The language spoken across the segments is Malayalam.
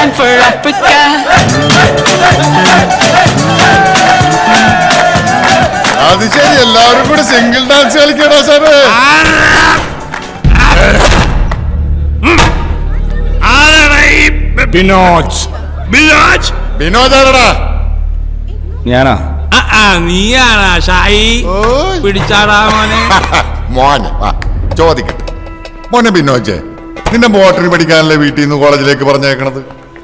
time for Africa. അത് ശരി, എല്ലാവരും കൂടി സിംഗിൾ ഡാൻസ് കളിക്കണോ സാറ്? വിനോദാണടാ. ഞാനാ? നീയാണാ ഷായി? പിടിച്ചാടാ മോനെ. മോനെ ചോദിക്കട്ടെ മോനെ, ബിനോജ് നിന്റെ മോട്ടറിന് പഠിക്കാനല്ലേ വീട്ടിൽ നിന്ന് കോളേജിലേക്ക് പറഞ്ഞേക്കണത്?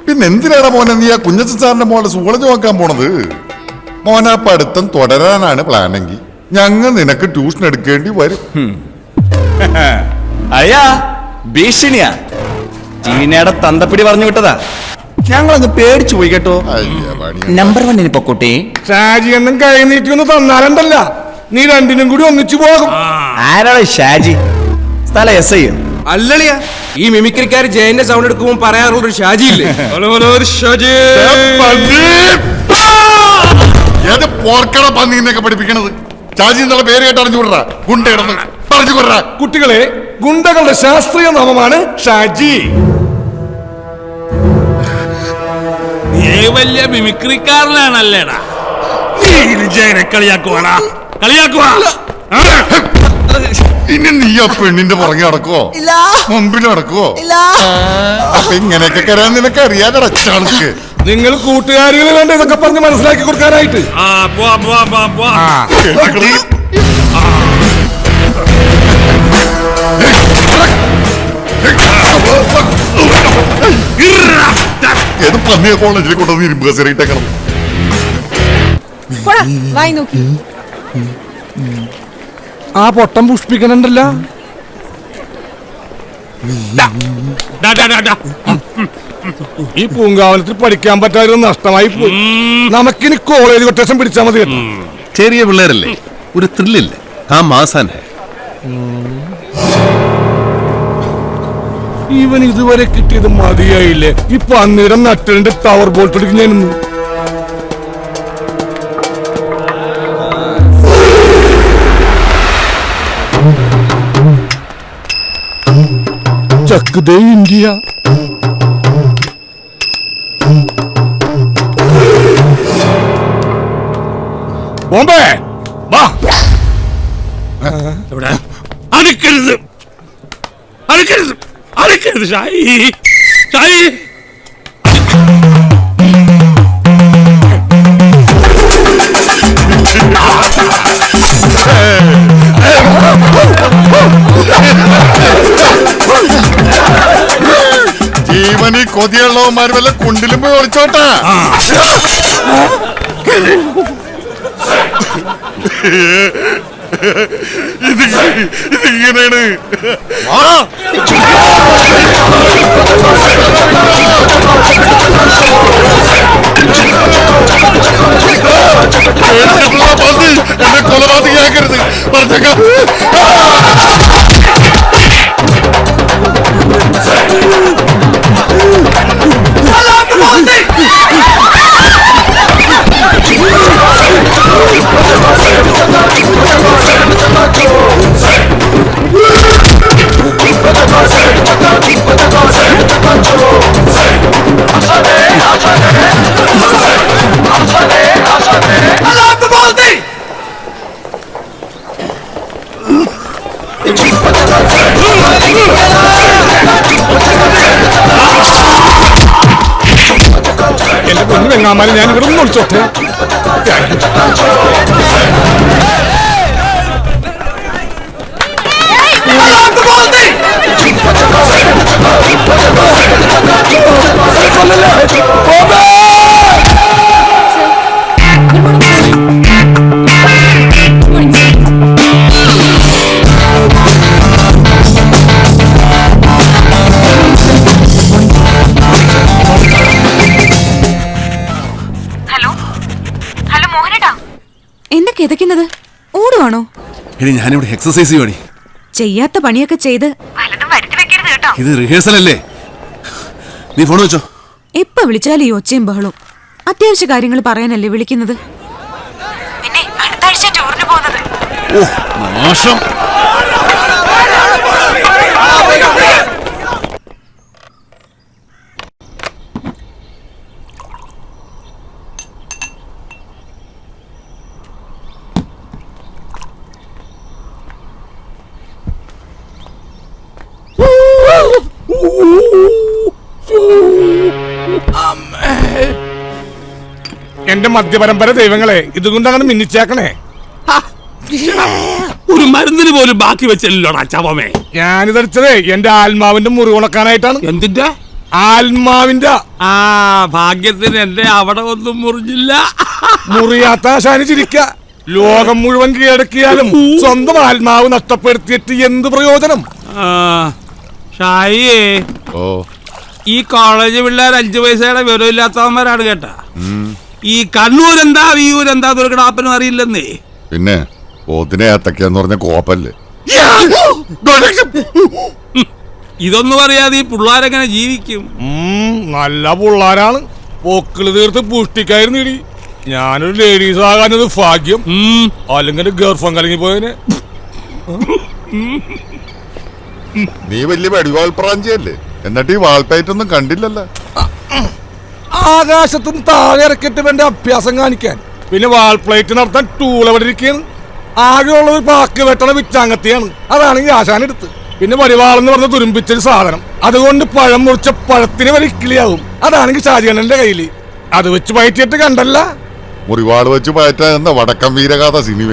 പിന്നെ എന്തിനാണ് മോനെ നീ ആ കുഞ്ഞച്ചൻ സാറിന്റെ മോളെ സൂളജ് നോക്കാൻ പോണത്? മോനെ പഠിത്തം തുടരാനാണ് പ്ലാനെങ്കിൽ ഞങ്ങൾ നിനക്ക് ട്യൂഷൻ എടുക്കേണ്ടി വരും. അയ്യാ ഭീഷണിയാ, ചീനയുടെ തന്തപ്പിടി പറഞ്ഞു വിട്ടതാ. ഞങ്ങളങ്ങ് പേടിച്ചു പോയി കേട്ടോ. നമ്പർ 1 പൊക്കോട്ടെ. ഷാജി എന്നും കൈ നീട്ടി ഒന്ന് തന്നാലുണ്ടല്ല, നീ രണ്ടിനും കൂടി ഒന്നിച്ചു പോകും. ആരാണ് ഷാജി? സ്ഥല എസ് ഐ അല്ലളിയാ, ഈ മിമിക്രിക്കാർ ജയന്റെ സൗണ്ട് എടുക്കുമ്പോൾ പറയാറുള്ളൊരു ഷാജി ഇല്ലേ? ഏത് പോർക്കട പന്നീന്നൊക്കെ പഠിപ്പിക്കണത്? ഷാജി എന്നുള്ള പേര് കേട്ട് അറിഞ്ഞുകൊടുറാ, ഗുണ്ട കിടന്ന് പറഞ്ഞു കൊറാ. കുട്ടികളെ, ഗുണ്ടകളുടെ ശാസ്ത്രീയ നാമമാണ് ഷാജി. നീ വലിയ മിമിക്രിക്കാരനാണല്ലേടാ. ജയനെ കളിയാക്കുവാടാ, കളിയാക്കുവാ. ഇനി നീ ആ പെണ്ണിന്റെ പുറകെ നടക്കുവോ, മുമ്പിൽ നടക്കുവോ? അപ്പൊ ഇങ്ങനെയൊക്കെ കരാൻ നിനക്ക് അറിയാതെ ചാൾക്ക്. നിങ്ങൾ കൂട്ടുകാരികൾ വേണ്ട ഇതൊക്കെ പറഞ്ഞ് മനസ്സിലാക്കി കൊടുക്കാനായിട്ട്. ഏത് പന്നിയ കോളേജിൽ കൊണ്ടുവന്ന് ഇരുമ്പ് കസേരയിട്ടേക്കണം. ആ പൊട്ടം പുഷ്പിക്കണുണ്ടല്ലോ. ഈ പൂങ്കാവനത്തിൽ പഠിക്കാൻ പറ്റാതെ നഷ്ടമായി പോയി. നമുക്കിനി കോളേജ് കൊട്ടേഷൻ പിടിച്ചാൽ മതി. ചെറിയ പിള്ളേരല്ലേ, ഒരു ത്രില്ലില്ലേ, ആ മാസാനെ. ഇവൻ ഇതുവരെ കിട്ടിയത് മതിയായില്ലേ? ഇപ്പൊ അന്നേരം നട്ടലിന്റെ ടവർ ബോൾട്ട് എടുക്കുന്നതിന് ചക്കുതേ ഇന്ത്യ. ബോംബെ വാ. അടുക്കരുത്, അടുക്കരുത്, അടുക്കരുത് ഷായി, ഷായി. ജീവനി കൊതിയുള്ളവന്മാർ വല്ല കുണ്ടിലും പോയി ഒളിച്ചോട്ടാ. ഇതിങ്ങനെയാണ്. എന്നെ കൊലപാതകയാക്കരുത് പറഞ്ഞേക്കാം. എന്റെ പൊന്നു വെങ്ങാമാരെ, ഞാൻ ഇവിടെ നിന്ന് വിളിച്ചോട്ടെ. കിതക്കുന്നത് ഓടുവാണോ? ഇനി ഞാനിവിടെ എക്സസൈസ് ചെയ്യുവാടി. ചെയ്യാത്ത പണിയൊക്കെ ചെയ്ത് ഇത് റിഹേഴ്സൽ അല്ലേ? നീ ഫോൺ വെച്ചോ. എപ്പ വിളിച്ചാലും ഈ ഒച്ചയും ബഹളവും. അത്യാവശ്യ കാര്യങ്ങൾ പറയാനല്ലേ വിളിക്കുന്നത്? പിന്നെ അടുത്ത ആഴ്ച ടൂറിന് പോകുന്നത്. ഓ നാശം. എന്റെ മദ്യപരമ്പര ദൈവങ്ങളെ ഇതുകൊണ്ട് അങ്ങനെ മിന്നിച്ചേക്കണേ. ഒരു മരുന്നിന് പോലും ബാക്കി വെച്ചല്ലോടാ ചവമേ. ഞാനിതടിച്ചതേ എന്റെ ആത്മാവിന്റെ മുറി ഉണക്കാനായിട്ടാണ്. എന്തിന്റെ ആത്മാവിന്റെ. ആ ഭാഗ്യത്തിന് എന്റെ അവിടെ ഒന്നും മുറിഞ്ഞില്ല. മുറിയാത്ത ആശാന് ചിരിക്ക. ലോകം മുഴുവൻ കീഴടക്കിയാലും സ്വന്തം ആത്മാവ് നഷ്ടപ്പെടുത്തിയിട്ട് എന്ത് പ്രയോജനം? ഷായിയേ, ഓ ഈ കോളേജ് പിള്ളേർ 5 പൈസയുടെ വിവരമില്ലാത്തവന്മാരാണ് കേട്ടാ. ഈ കണ്ണൂരെന്താ വിയൂരെന്താ ദുർഘടാപ്പനും അറിയില്ലെന്നേ. പിന്നെ പോത്തിനെ ഏത്തക്കാന്ന് പറഞ്ഞ കോപ്പല്ലേ. ഇതൊന്നും അറിയാതെ ഈ പിള്ളേരെങ്ങനെ ജീവിക്കും? നല്ല പിള്ളാരാണ്. പൊക്കിള് തീർത്ത് പുഷ്ടിക്കായിരുന്നു ഇടി. ഞാനൊരു ലേഡീസ് ആകാനത് ഭാഗ്യം. അല്ലെങ്കിൽ ഗർഭം കലങ്ങി പോയതിന്. നീ വലിയ വെടിവാൾ പ്രാഞ്ചിയല്ലേ, എന്നിട്ട് ഈ വാൾപ്പയറ്റൊന്നും കണ്ടില്ലല്ലോ. ആകാശത്തും താഴെ ഇറക്കിയിട്ട് എന്റെ അഭ്യാസം കാണിക്കാൻ. പിന്നെ വാൾപ്ലേറ്റ് നടത്താൻ ടൂൾ എവിടെ ഇരിക്കുകയാണ്. ആകെയുള്ളത് പാക്ക് വെട്ടണ വിച്ചാങ്ങത്തിയാണ്. അതാണെങ്കിൽ ആശാനെടുത്ത്. പിന്നെ വടിവാളെന്ന് പറഞ്ഞ തുരുമ്പിച്ചൊരു സാധനം. അതുകൊണ്ട് പഴം മുറിച്ച പഴത്തിന് വരെ കിളിയാവും. അതാണെങ്കിൽ ഷാജിയണ്ണന്റെ കയ്യില്. അത് വെച്ച് പയറ്റിയിട്ട് കണ്ടല്ല. മുറിവാള് വെച്ച് പയറ്റാൻ എന്ന വടക്കം വീരഗാഥ സിനിമ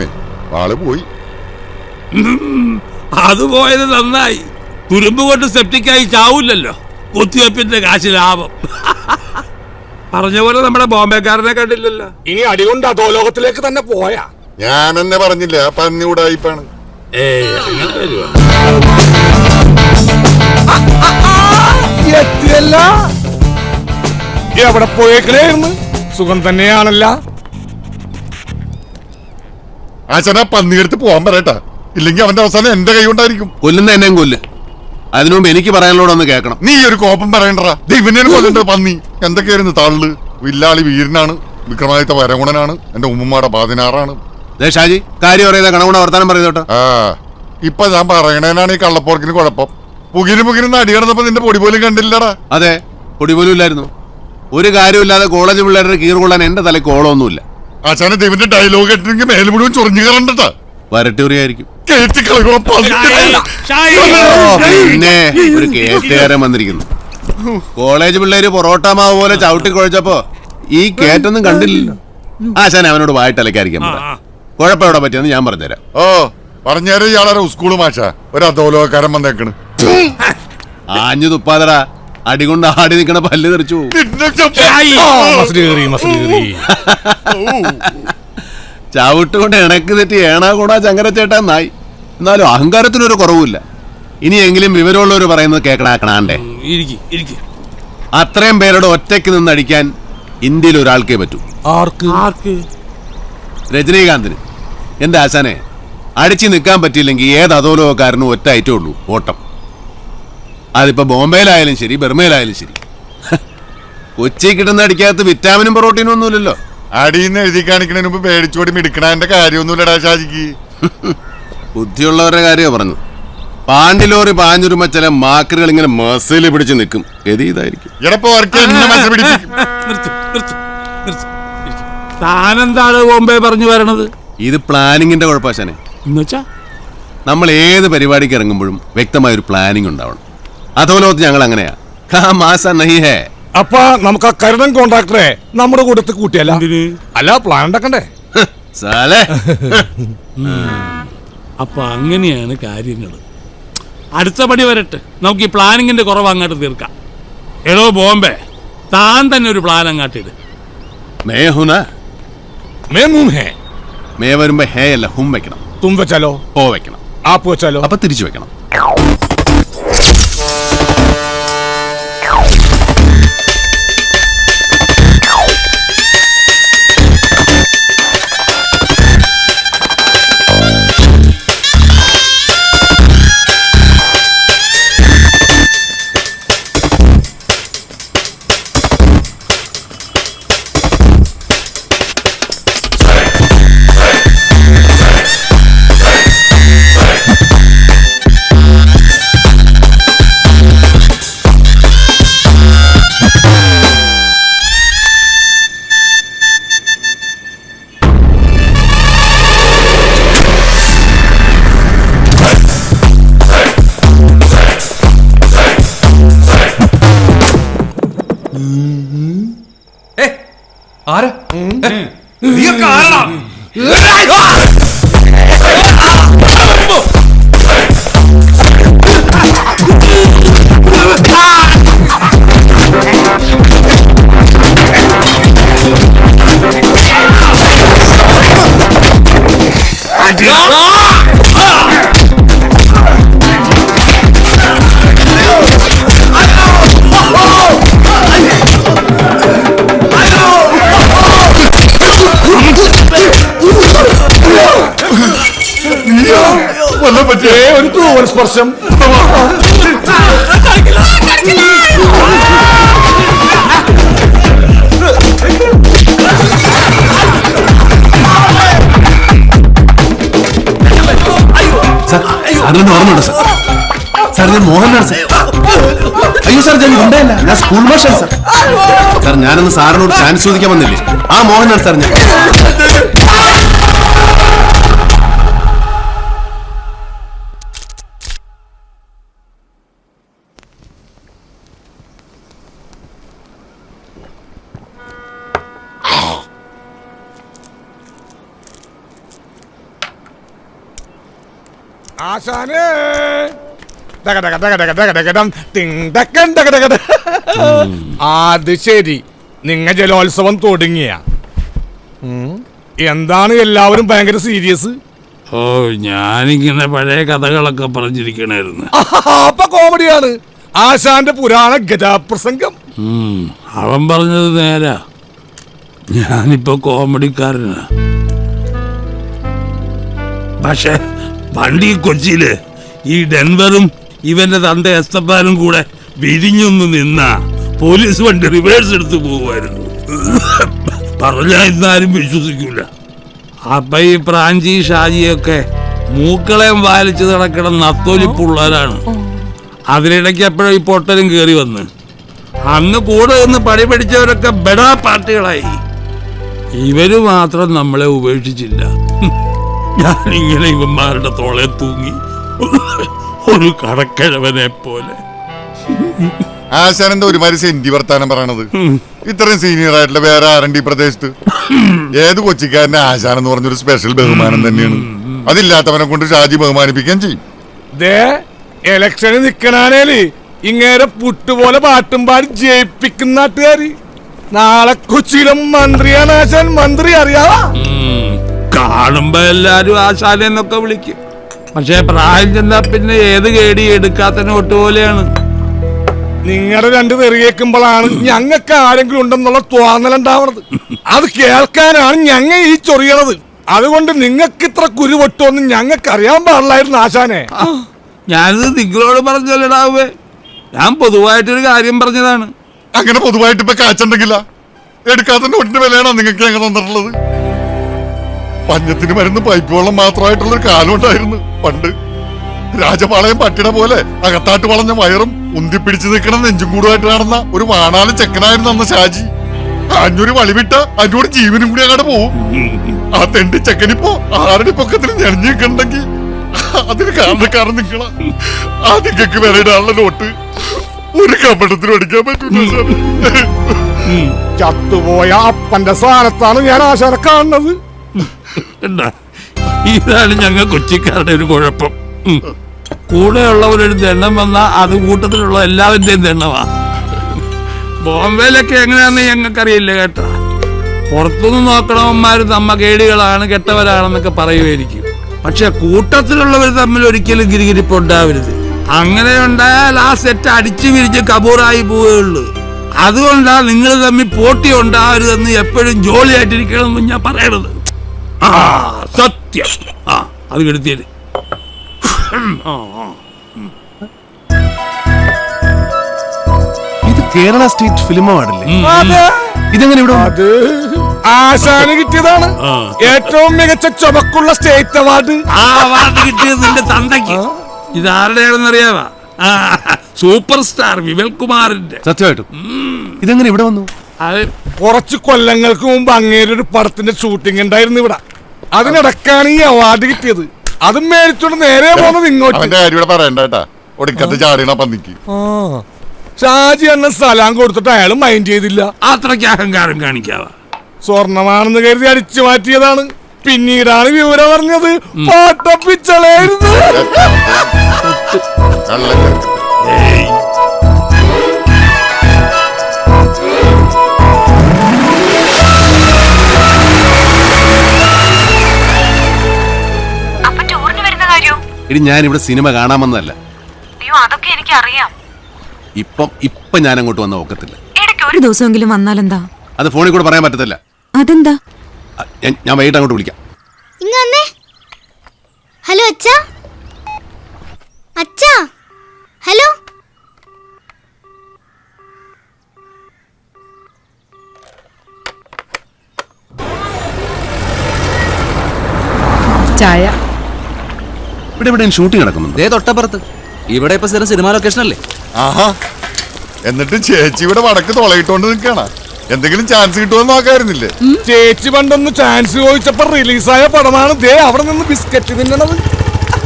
വാള് പോയി. അത് പോയത് നന്നായി. തുരുമ്പ് കൊണ്ട് സെപ്റ്റിക്കായി ചാവൂലല്ലോ. കുത്തിവെപ്പിന്റെ കാശ് ലാഭം. പറഞ്ഞ പോലെ നമ്മുടെ ബോംബെക്കാരനെ കണ്ടില്ലല്ലോ. ഇനി അടികൊണ്ട് അധോലോകത്തിലേക്ക് തന്നെ പോയാ. ഞാൻ എന്നെ പറഞ്ഞില്ല, പന്നി ഉടായിപ്പാണ്. എത്തിയല്ല. എവിടെ പോയേക്കണേന്ന്? സുഖം തന്നെയാണല്ല. ആശാന പന്നിയെടുത്ത് പോവാൻ പറയട്ടാ, ഇല്ലെങ്കിൽ അവന്റെ അവസാനം എന്റെ കൈ കൊണ്ടായിരിക്കും. കൊല്ലുന്ന എന്നെയും കൊല്ല്. അതിനു മുമ്പ് എനിക്ക് പറയാനുള്ളതൊന്ന് കേൾക്കണം. നീ ഒരു കോപ്പം പറയണ്ടടാ. ദൈവനെ കൊല്ലണ്ട പന്നി. എന്തൊക്കെയായിരുന്നു തള്ളു. വില്ലാളി വീരനാണ്, വിക്രമാദിത്യ വരഗുണനാണ്, എന്റെ ഉമ്മമാടെ 16 ഷാജി കാര്യം അറിയാതെ കണകുണ വർത്താനം പറയുന്നോട്ടോ. ആ ഇപ്പൊ ഞാൻ പറയണേനാണ് ഈ കള്ളപ്പോർക്കിന് കുഴപ്പം. പുകിന് അടി കിടന്നപ്പോ നിന്റെ പൊടി പോലും കണ്ടില്ലടാ. അതെ, പൊടി പോലും ഇല്ലായിരുന്നു. ഒരു കാര്യമില്ലാതെ കോളേജ് പിള്ളേരുടെ കീറുകൊള്ളാൻ എന്റെ തലയ്ക്ക് ഓളമൊന്നുമില്ല. ആശാന ദൈവന്റെ ഡയലോഗ് കേട്ടില്ലെങ്കിൽ മേലെ മുഴുവൻ ചൊറിഞ്ഞു കയറണ്ടട്ടാ. വരട്ടൂറിയായിരിക്കും. പിന്നെ ഒരു കേറ്റുകാരൻ വന്നിരിക്കുന്നു. കോളേജ് പിള്ളേര് പൊറോട്ട മാവ് പോലെ ചവിട്ടി കുഴച്ചപ്പോ ഈ കേറ്റൊന്നും കണ്ടില്ലല്ലോ. ആശാൻ അവനോട് വായിട്ടലക്കായിരിക്കാം. കുഴപ്പം എവിടെ പറ്റിയെന്ന് ഞാൻ പറഞ്ഞുതരാം. ഓ പറഞ്ഞേരെ, ഇയാളെ സ്കൂള് മാഷ ഒരു അധോലോകക്കാരൻ വന്നേക്കണ്. ആഞ്ഞു തുപ്പാതടാ, അടികൊണ്ട് ആടി നിൽക്കണ പല്ല് തെറിച്ചു. ചവിട്ടുകൊണ്ട് ഇണക്ക് തെറ്റി ഏണാ കൂടാ ചങ്കരച്ചേട്ടാ നായി. എന്നാലും അഹങ്കാരത്തിനൊരു കുറവുമില്ല. ഇനിയെങ്കിലും വിവരമുള്ളവർ പറയുന്നത് കേൾക്കണാക്കണാണ്ടേ. അത്രയും പേരുടെ ഒറ്റയ്ക്ക് നിന്ന് അടിക്കാൻ ഇന്ത്യയിൽ ഒരാൾക്കേ പറ്റൂ. ആർക്ക്? രജനീകാന്തിന്. എന്റെ ആശാനെ, അടിച്ചു നിൽക്കാൻ പറ്റിയില്ലെങ്കിൽ ഏത് അധോലോകക്കാരനും ഒറ്റ ഐറ്റേ ഉള്ളൂ, ഓട്ടം. അതിപ്പോ ബോംബെയിലായാലും ശരി, ബർമയിലായാലും ശരി. കൊച്ചി കിട്ടുന്ന അടിക്കകത്ത് വിറ്റാമിനും പ്രോട്ടീനും ഒന്നുമില്ലല്ലോ. അടിയെന്ന് എഴുതി കാണിക്കണതിന് മുമ്പ് പേടിച്ചോടി മിടിക്കണതിന്റെ കാര്യമൊന്നുമില്ലടാ ഷാജിക്ക്. ബുദ്ധിയുള്ളവരുടെ കാര്യമാണ് പറഞ്ഞു. പാണ്ടിലോറി പാഞ്ഞുരുമ്പോ ചില മാക്കറുകൾ ഇങ്ങനെ മസില് പിടിച്ച് നിൽക്കും. ഇതായിരിക്കും. താനെന്താണ് ബോംബെ പറഞ്ഞു വരണത്? ഇത് പ്ലാനിങ്ങിന്റെ കുഴപ്പശാനെ. എന്നുവെച്ചാ നമ്മൾ ഏത് പരിപാടിക്ക് ഇറങ്ങുമ്പോഴും വ്യക്തമായ ഒരു പ്ലാനിങ് ഉണ്ടാവണം. അധോലോകത്ത് ഞങ്ങൾ അങ്ങനെയാ. അപ്പൊ നമുക്ക് ആ കരുണൻ കോൺട്രാക്ടറെ നമ്മുടെ കൂട്ടത്തിൽ കൂട്ടിയല്ല? അല്ല, പ്ലാൻ ഉണ്ടാക്കണ്ടേ? അപ്പൊ അങ്ങനെയാണ് കാര്യങ്ങൾ. അടുത്ത പടി വരട്ടെ, നമുക്ക് ഈ പ്ലാനിങ്ങിന്റെ കുറവ് അങ്ങോട്ട് തീർക്കാം. എടോ ബോംബെ, താൻ തന്നെ ഒരു പ്ലാൻ അങ്ങാട്ടിട്. മേ വരുമ്പോ ഹേ അല്ല ഹും വെക്കണം. തും വെച്ചാലോ? ഹോ വെക്കണം. ആപ്പ് വെച്ചാലോ? അപ്പൊ തിരിച്ചു വെക്കണം. ആരാ? ഒരു തൂവൽ സ്പർശം. സാറിന് ഓർമ്മയുണ്ടോ സാർ? സാർ ഞാൻ മോഹൻലാൽ സാർ. അയ്യോ സാർ ഞാൻ ഉണ്ടായില്ല, ഞാൻ സ്കൂൾ മാഷാണ് സാർ. സാർ ഞാനൊന്ന് സാറിനോട് ചാൻസ് ചോദിക്കാൻ വന്നില്ലേ? ആ മോഹൻലാൽ സാർ ഞാൻ. ആശാനേ, അത് ശരി, നിങ്ങ ജലോത്സവം തുടങ്ങിയ എന്താണ് എല്ലാവരും ഭയങ്കര സീരിയസ്? ഓ, ഞാനിങ്ങനെ പഴയ കഥകളൊക്കെ പറഞ്ഞിരിക്കണായിരുന്നു. അപ്പൊ കോമഡിയാണ്. ആശാന്റെ പുരാണ ഗജാപ്രസംഗം. അവൻ പറഞ്ഞത് നേരാ. ഞാനിപ്പോ കോമഡിക്കാരനാ. പക്ഷെ പണ്ട് ഈ കൊച്ചിയില് ഈ ഡെൻവറും ഇവന്റെ തന്ത എസ്തപ്പാനും കൂടെ വിരിഞ്ഞൊന്ന് നിന്നാ പോലീസ് വണ്ടി റിവേഴ്സ് എടുത്ത് പോകുമായിരുന്നു. പറഞ്ഞാ ഇന്നാരും വിശ്വസിക്കൂല. അപ്പൊ ഈ പ്രാഞ്ചി ഷാജിയൊക്കെ മൂക്കളെയും വാലിച്ച് നടക്കണം നത്തോലിപ്പുള്ളവരാണ്. അതിനിടയ്ക്ക് എപ്പോഴും ഈ പൊട്ടലും കയറി വന്ന് അന്ന് കൂടെ നിന്ന് പണി പഠിച്ചവരൊക്കെ ബെഡാ പാർട്ടികളായി. ഇവര് മാത്രം നമ്മളെ ഉപേക്ഷിച്ചില്ല. ഞാനിങ്ങനെ ഇവന്മാരുടെ തോളെ തൂങ്ങി ഒരു കടക്കിഴവനെ പോലെ. ആശാനെന്താ ഒരുമാതിരി സെന്റി വർത്താനം പറയണത്? ഇത്രയും സീനിയർ ആയിട്ടുള്ള വേറെ ആരണ്ടി പ്രദേശത്ത് ഏത് കൊച്ചിക്കാരന്റെ ആശാൻ എന്ന് പറഞ്ഞൊരു സ്പെഷ്യൽ ബഹുമാനം തന്നെയാണ്. അതില്ലാത്തവനെ കൊണ്ട് ഷാജി ബഹുമാനിപ്പിക്കാൻ ചെയ്യും. എലക്ഷന് നിക്കണേല് ഇങ്ങേരെ പുട്ടുപോലെ പാട്ടും പാടി ജയിപ്പിക്കുന്ന നാട്ടുകാര്. നാളെ കൊച്ചിയിലും മന്ത്രിയാണ് ആശാൻ. മന്ത്രി അറിയാവാ? കാണുമ്പോ എല്ലാരും ആശാനെന്നൊക്കെ വിളിക്കും. പക്ഷെ പ്രായം ചെന്നാ പിന്നെ ഏത് കേടി എടുക്കാത്ത നോട്ട് പോലെയാണ്. നിങ്ങളുടെ രണ്ട് തെറിയേക്കുമ്പോഴാണ് ഞങ്ങൾക്ക് ആരെങ്കിലും ഉണ്ടെന്നുള്ള തോന്നലുണ്ടാവണത്. അത് കേൾക്കാനാണ് ഞങ്ങ ഈ ചൊറിയണത്. അതുകൊണ്ട് നിങ്ങൾക്ക് ഇത്ര കുരു പൊട്ടുമെന്ന് ഞങ്ങൾക്ക് അറിയാൻ പാടില്ലായിരുന്നു ആശാനെ. ഞാനിത് നിങ്ങളോട് പറഞ്ഞല്ലടാവേ, ഞാൻ പൊതുവായിട്ടൊരു കാര്യം പറഞ്ഞതാണ്. അങ്ങനെ പൊതുവായിട്ട് ഇപ്പൊ കാച്ചുണ്ടെങ്കില എടുക്കാത്ത നോട്ടിന്റെ വിലയാണോ നിങ്ങൾക്ക് ഞങ്ങൾ തന്നിട്ടുള്ളത്? പഞ്ഞത്തിന് മരുന്ന് പൈപ്പ് വെള്ളം മാത്രമായിട്ടുള്ളൊരു കാലം ഉണ്ടായിരുന്നു പണ്ട്. രാജപാളയം പട്ടിട പോലെ അകത്താട്ട് വളഞ്ഞ വയറും ഉന്തിപ്പിടിച്ചു നിൽക്കണം നെഞ്ചും കൂടുമായിട്ട് നടന്ന ഒരു വാണാലും ചെക്കനായിരുന്നു അന്ന് ഷാജി. അഞ്ഞൂര് വളിവിട്ട അഞ്ഞൂറ് ജീവനും കൂടി അങ്ങോട്ട് പോവും. ആ തെണ്ടി ചെക്കനിപ്പോ ആരുടെ പൊക്കത്തിൽ ഞെളിഞ്ഞു നിൽക്കണ്ടെങ്കിൽ അതിന് കാരണക്കാരൻ നിൽക്കണ. ആ നിങ്ങൾക്ക് വിലയിടാനുള്ള നോട്ട് ഒരു കമ്പട്ടത്തിനും അടിക്കാൻ പറ്റൂല. ചത്തുപോയ അപ്പന്റെ സ്ഥാനത്താണ് ഞാൻ ആശാനെ കാണുന്നത്. ഇതാണ് ഞങ്ങൾ കൊച്ചിക്കാരുടെ ഒരു കുഴപ്പം. കൂടെയുള്ളവരൊരു ദണ്ണം വന്നാ അത് കൂട്ടത്തിലുള്ള എല്ലാവരുടെയും ദണ്ണമാ. ബോംബെയിലൊക്കെ എങ്ങനെയാന്ന് ഞങ്ങൾക്കറിയില്ല കേട്ടാ. പുറത്തുനിന്ന് നോക്കണവന്മാര് നമ്മ കേടികളാണ്, കെട്ടവരാണെന്നൊക്കെ പറയുമായിരിക്കും. പക്ഷെ കൂട്ടത്തിലുള്ളവർ തമ്മിൽ ഒരിക്കലും ഗിരിഗിരിപ്പ് ഉണ്ടാവരുത്. അങ്ങനെ ഉണ്ടായാൽ ആ സെറ്റ് അടിച്ചു വിരിച്ച് കബൂറായി പോവുകയുള്ളൂ. അതുകൊണ്ടാ നിങ്ങൾ തമ്മിൽ പോട്ടി ഉണ്ടാവരുതെന്ന് എപ്പോഴും ജോളിയായിട്ടിരിക്കണമെന്ന് ഞാൻ പറയണത്. ആ സത്യം. ആ അത് കെടുത്തിയത്. ഇത് കേരള സ്റ്റേറ്റ് ഫിലിം അവാർഡല്ലേ? ഇതെങ്ങനെ ഇവിടെ? അത് ആശാന് കിട്ടിയതാണ് ഏറ്റവും മികച്ച ചുമക്കുള്ള സ്റ്റേറ്റ് അവാർഡ്. ആ അവാർഡ് കിട്ടിയത് നിന്റെ തന്തയ്ക്ക്. ഇതാരുടെയാണെന്ന് അറിയാവാ? സൂപ്പർ സ്റ്റാർ വിമൽ കുമാറിന്റെ. സത്യമായിട്ടും ഇതെങ്ങനെ ഇവിടെ വന്നു? അത് കുറച്ച് കൊല്ലങ്ങൾക്ക് മുമ്പ് അങ്ങേരൊരു പടത്തിന്റെ ഷൂട്ടിംഗ് ഉണ്ടായിരുന്നു ഇവിടെ. അതിനിടക്കാണ് ഈ അവാർഡ് കിട്ടിയത്. അതും മേടിച്ചോണ്ട് നേരെ പോകുന്നത് ഇങ്ങോട്ട്. അവന്റെ കാര്യം ഇവിടെ പറയണ്ടേട്ടാ. ഒടുക്കത്ത് ചാടിയണ പന്നിക്ക്. ഷാജി എന്ന സ്ഥലം കൊടുത്തിട്ട് അയാൾ മൈൻഡ് ചെയ്തില്ല. അത്രയ്ക്ക് അഹങ്കാരം കാണിക്കാവാ? സ്വർണമാണെന്ന് കരുതി അടിച്ചു മാറ്റിയതാണ്. പിന്നീടാണ് വിവരം അറിഞ്ഞത് പാട്ടപ്പിച്ചളായിരുന്നു. അപ്പൊ ടൂറിന് വരുന്ന കാര്യോ? ഇനി ഞാൻ ഇവിടെ സിനിമ കാണാമെന്നല്ല. അയ്യോ, അതൊക്കെ എനിക്ക് അറിയാം. ഇപ്പം ഞാൻ അങ്ങോട്ട് വന്ന ഒക്കത്തില്ല. ഇടയ്ക്ക് ഒരു ദിവസമെങ്കിലും വന്നാലെന്താ? അത് ഫോണിൽ കൂടെ പറയാൻ പറ്റത്തില്ല. അതെന്താ? ഞാൻ വൈകിട്ട് അങ്ങോട്ട് വിളിക്കാം. ഇങ്ങ് ഹലോ അച്ഛാ, അച്ഛാ, ഹലോ. ചായ. ഇവിടെ എവിടെയും ഷൂട്ടിംഗ് നടക്കുന്നുണ്ട്. ദേ തൊട്ടപ്പുറത്ത്. ഇവിടെ ഇപ്പൊ സ്ഥിരം സിനിമ ലൊക്കേഷൻ അല്ലേ? ആഹാ, എന്നിട്ട് ചേച്ചി ഇവിടെ വടക്ക് തുളയിട്ടോണ്ട് നിൽക്കണ. എന്തെങ്കിലും ചാൻസ് കിട്ടുമെന്ന് നോക്കായിരുന്നില്ലേ? ചേച്ചി പണ്ടൊന്ന് ചാൻസ് ചോദിച്ചപ്പോ റിലീസായ പടമാണ് ദേ അവിടെ നിന്ന് ബിസ്ക്കറ്റ് തിന്നണത്.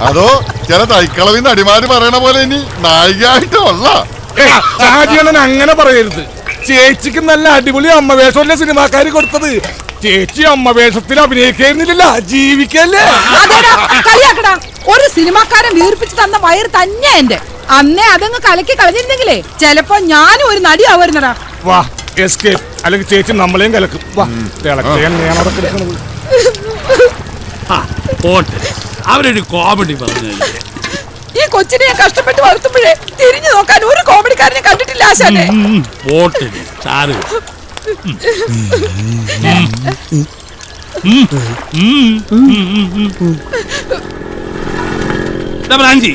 അതോ ചില തൈക്കളവിന്ന് അടിമാര് പറയണ പോലെ ഇനി നായികയായിട്ടുള്ള ഷാജിയണ്ണൻ അങ്ങനെ പറയരുത്. ചേച്ചിക്ക് നല്ല അടിപൊളി അമ്മവേഷമല്ലേ സിനിമാക്കാര് കൊടുത്തത്. ചേച്ചി അമ്മവേഷത്തിൽ അഭിനയിക്കുന്നില്ല, ജീവിക്കല്ലേ. കളിയാക്കടാ. ഒരു സിനിമാക്കാരൻ വീർപ്പിച്ച് തന്ന വയറ് തന്നെ എന്റെ. അന്നേ അതങ്ങ് കലക്കി കളഞ്ഞിരുന്നെങ്കിലേ ചിലപ്പോ ഞാനും ഒരു നടിയാവുന്നടാ. വാ എസ്കേപ്പ്, അല്ലെങ്കിൽ ചേച്ചി നമ്മളെയും കലക്കും. വാ തിളക്കാൻ അവിടെ കിടക്കണത്. പോട്ടെ, അവരൊരു കോമഡി പറഞ്ഞു. ഈ കൊച്ചിനെ ഞാൻ കഷ്ടപ്പെട്ട് വളർത്തുമ്പോഴേ തിരിഞ്ഞു നോക്കാൻ ഒരു കോമഡിക്കാരനെ കണ്ടിട്ടില്ല ആശാനെ. പോട്ടെ സാറ്. ബ്രാഞ്ചി,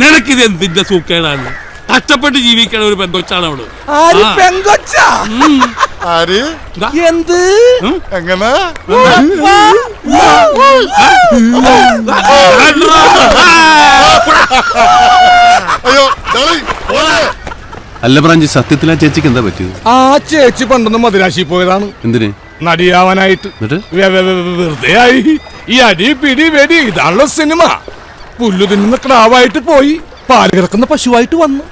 നിനക്കിത് എന്തിന്റെ സൂക്കേടാണ്? കഷ്ടപ്പെട്ട് ജീവിക്കണ ഒരു പെങ്കൊച്ചാണ് അവള്. പെങ്കൊച്ചാ? ആര്? എന്ത്? എങ്ങനെ? അയ്യോ ഡാളി, പോരെ. അല്ല ബ്രാഞ്ചി, സത്യത്തിൽ ആ ചേച്ചിക്ക് എന്താ പറ്റിയത്? ആ ചേച്ചി പണ്ടൊന്ന് മദിരാശി പോയതാണ് എന്തിന്? നടിയാവാനായിട്ട്. എന്നിട്ട് വെറുതെ ആയി. ഈ അടി പിടി വെടി ഇതാണല്ലോ സിനിമ. പുല്ലു തിന്നുന്ന ക്രാവായിട്ട് പോയി പാല് കിടക്കുന്ന പശുവായിട്ട് വന്നു.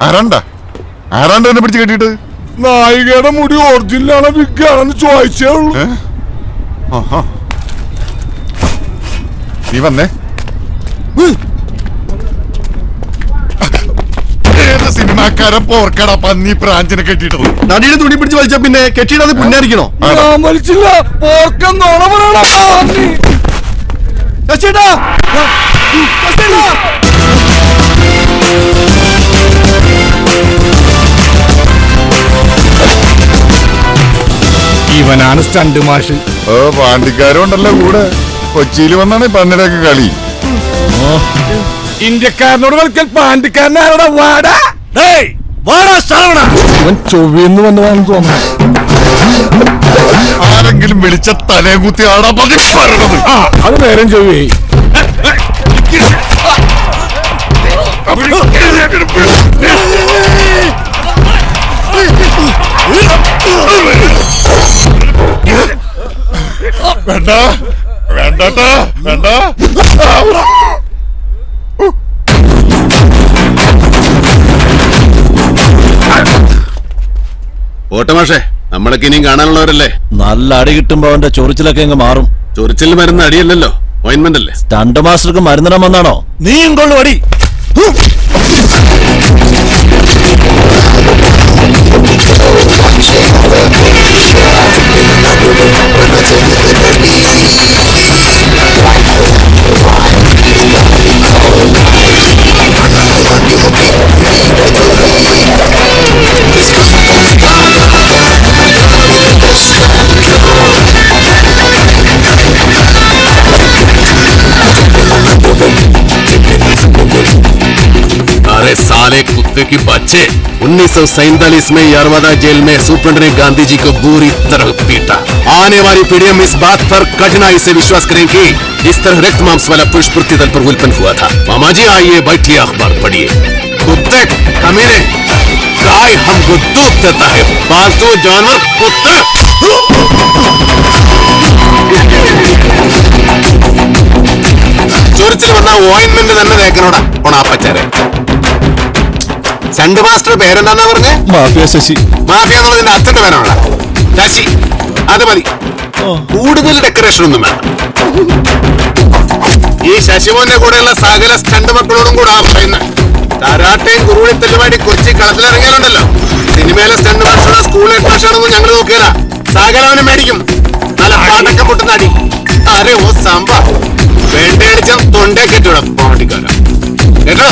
ആരാണ്ട എന്നെ പിടിച്ച് കെട്ടിട്ട്? നായികയുടെ മുടി ഒറിജിനലാണോ വിഗാണെന്ന് ചോദിച്ചേ ഉള്ളൂ. നീ വന്നേ. ഏത് സിനിമാക്കാരൻ പോർക്കട പന്നി പ്രാഞ്ചിനെ കെട്ടിട്ടത്? നടിയുടെ തുണി പിടിച്ച് വലിച്ചാ പിന്നെ കെട്ടിയിടാതെ പുന്നായിരിക്കണോ? ഞാൻ വലിച്ചില്ല. പോർക്കെന്നോണ പറയണ. ഇവനാണ് സ്റ്റണ്ട് മാഷ്. ഓ, പാണ്ടിക്കാരും ഉണ്ടല്ലോ കൂടെ. കൊച്ചിയിൽ വന്നാണ് പന്നിടൊക്കെ കളി. ഇന്ത്യക്കാരനോട് കളിക്കാൻ പാണ്ടിക്കാരനാരോടാ? വാടാ ഇവൻ ചൊവ്വന്ന് വന്നതാണെന്ന് തോന്നുന്നു. ആരെങ്കിലും വിളിച്ച തലേ കുത്തി ആടാ പറഞ്ഞത്. അത് നേരം ചൊവ്വേ. വേണ്ട വേണ്ടട്ടാ വേണ്ട. ഓട്ടമാഷേ, നമ്മളൊക്കെ ഇനിയും കാണാനുള്ളവരല്ലേ? നല്ല അടി കിട്ടുമ്പോ അവന്റെ ചൊറിച്ചിലൊക്കെ അങ്ങ് മാറും. ചൊറിച്ചിൽ മരുന്ന് അടിയല്ലല്ലോ, ഓയിൻമെന്റ് അല്ലേ? സ്റ്റണ്ട് മാസ്റ്റർക്ക് മരുന്നിടാൻ വന്നാണോ? നീയും കൊള്ളു അടി. अरे साले कुत्ते की बच्चे, 1947 में यरवदा जेल में सुप्रीम ने गांधी जी को बुरी तरह पीटा। आने वाली पीढ़ियां इस बात पर कठिनाई से विश्वास करें कि इस तरह रक्त मांस वाला पुरुष पृथ्वी तल पर उल्पन्न हुआ था। मामा जी आइए, बैठिए, अखबार पढ़िए। कुत्ते कमीने, गाय हमको दूध देता है, पालतू जानवर कुत्ते। ചൊറിച്ചിൽ വന്ന ഓയിൻമെന്റ് തന്നെ തേക്കനോടാ പൊണാപ്പച്ചാരെ. ചണ്ട് മാസ്റ്റർ പേരെന്താന്നാ പറഞ്ഞേ? മാഫിയ ശശി. മാഫിയ എന്നുള്ളതിന്റെ അച്ഛന്റെ പേരാണോടാ? ശശി. അത് മതി, കൂടുതൽ ഡെക്കറേഷൻ ഒന്നും വേണം. ഈ ശശിമോന്റെ കൂടെയുള്ള സകല സ്റ്റണ്ട് മക്കളോടും കൂടെ പറയുന്നത്, കരാട്ടയും കുറുവിളിത്തല്ലുമായിട്ട് കൊച്ചി കളത്തിലിറങ്ങിയാലുണ്ടല്ലോ, സിനിമയിലെ സ്റ്റണ്ട് മാസ്റ്ററോ സ്കൂൾ ഹെഡ് മാസ്റ്ററാണെന്നും ഞങ്ങൾ നോക്കിയതാ. സകലവനും മേടിക്കും, നല്ല പാട്ടൊക്കെ പൊട്ടുന്ന അടി. അരെ ഓ സംഭ വേണ്ടടിച്ച തൊണ്ടേ കെട്ടിവിടാം പാട്ടിക്കാരാ കേട്ടോ.